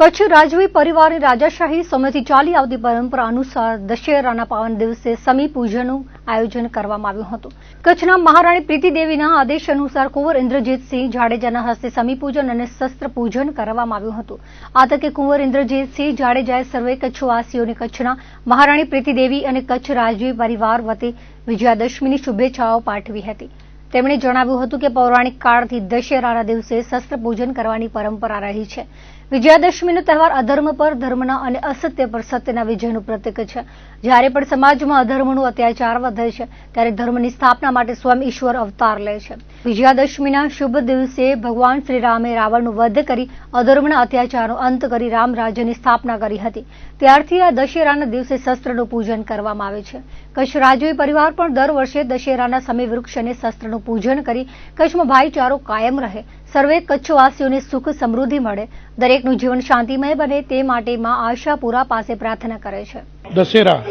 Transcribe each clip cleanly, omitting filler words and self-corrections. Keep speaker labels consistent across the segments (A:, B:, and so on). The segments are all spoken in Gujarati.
A: કચ્છ રાજવી પરિવારની રાજાશાહી સમયથી ચાલી આવતી પરંપરા અનુસાર દશેરાના પાવન દિવસે સમી પૂજનનું આયોજન કરવામાં આવ્યું હતું। કચ્છના મહારાણી પ્રીતિદેવીના આદેશ અનુસાર કુંવર ઇન્દ્રજીતસિંહ જાડેજાના હસ્તે સમી પૂજન અને શસ્ત્ર પૂજન કરવામાં આવ્યું હતું। આ તકે કુંવર ઇન્દ્રજીતસિંહ જાડેજાએ સર્વે કચ્છવાસીઓને કચ્છના મહારાણી પ્રીતિદેવી અને કચ્છ રાજવી પરિવાર વતી વિજયાદશમીની શુભેચ્છાઓ પાઠવી હતી। તેમણે જણાવ્યું હતું કે પૌરાણિક કાળથી દશેરાના દિવસે શસ્ત્ર પૂજન કરવાની પરંપરા રહી છે। વિજયાદશમીનો તહેવાર અધર્મ પર ધર્મના અને અસત્ય પર સત્યના વિજયનું પ્રતીક છે। જ્યારે પણ સમાજમાં અધર્મનો અત્યાચાર વધે છે ત્યારે ધર્મની સ્થાપના માટે સ્વયં ઈશ્વર અવતાર લે છે। વિજયાદશમીના શુભ દિવસે ભગવાન શ્રી રામે રાવણનો વધ કરી અધર્મના અત્યાચારનો અંત કરી રામ રાજ્યની સ્થાપના કરી હતી। ત્યારથી આ દશેરાના દિવસે શસ્ત્રનું પૂજન કરવામાં આવે છે। કચ્છ રાજવી પરિવાર પણ દર વર્ષે દશેરાના સમય વૃક્ષ અને શસ્ત્રનું પૂજન કરી કચ્છમાં ભાઈચારો કાયમ રહે, સર્વે કચ્છવાસીઓને સુખ સમૃદ્ધિ મળે, દરેકનું જીવન શાંતિમય બને તે માટે માં આશાપુરા પાસે પ્રાર્થના કરે છે।
B: દશેરા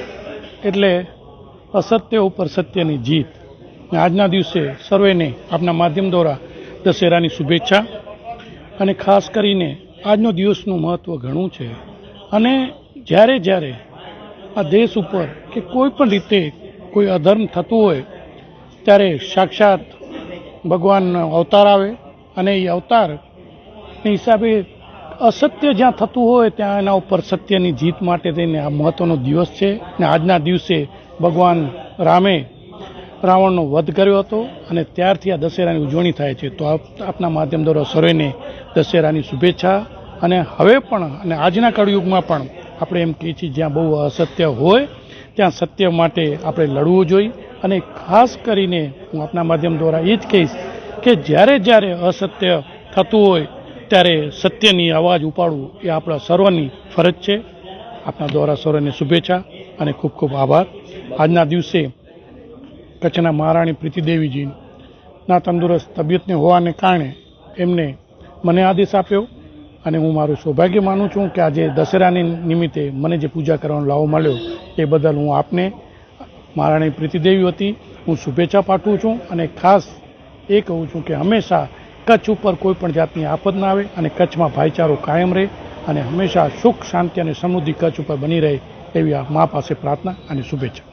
B: એટલે અસત્ય ઉપર સત્યની જીત। આજના દિવસે સર્વેને આપના માધ્યમ દ્વારા દશેરાની શુભેચ્છા। અને ખાસ કરીને આજનો દિવસનું મહત્વ ઘણું છે અને જ્યારે જ્યારે આ દેશ ઉપર કે કોઈ પણ રીતે કોઈ અધર્મ થતું હોય ત્યારે સાક્ષાત ભગવાનનો અવતાર આવે અને એ અવતારના હિસાબે અસત્ય જ્યાં થતું હોય ત્યાં એના ઉપર સત્યની જીત માટે થઈને આ મહત્વનો દિવસ છે। ને આજના દિવસે ભગવાન રામે રાવણનો વધ કર્યો હતો અને ત્યારથી આ દશેરાની ઉજવણી થાય છે। તો આપના માધ્યમ દ્વારા સર્વેને દશેરાની શુભેચ્છા। અને હવે પણ અને આજના કળયુગમાં પણ આપણે એમ કહીએ છીએ જ્યાં બહુ અસત્ય હોય ત્યાં સત્ય માટે આપણે લડવું જોઈએ। અને ખાસ કરીને હું આપના માધ્યમ દ્વારા એ જ કહીશ કે જ્યારે જ્યારે અસત્ય થતું હોય ત્યારે સત્યની અવાજ ઉપાડવું એ આપણા સર્વની ફરજ છે। આપના દ્વારા સર્વને શુભેચ્છા અને ખૂબ ખૂબ આભાર। આજના દિવસે કચ્છના મહારાણી પ્રીતિદેવીજીના તંદુરસ્ત તબિયતને હોવાને કારણે એમને મને આદેશ આપ્યો અને હું મારું સૌભાગ્ય માનું છું કે આજે દશેરાની નિમિત્તે મને જે પૂજા કરવાનો લાવો મળ્યો એ બદલ હું આપને મહારાણી પ્રીતિદેવી વતી હું શુભેચ્છા પાઠવું છું। અને ખાસ એ કહું છું કે હંમેશા કચ્છ ઉપર કોઈ પણ જાતની આફત ના આવે અને કચ્છમાં ભાઈચારો કાયમ રહે અને હંમેશા સુખ શાંતિ અને સમૃદ્ધિ કચ્છ ઉપર બની રહે એવી આ મા પાસે પ્રાર્થના અને શુભેચ્છા।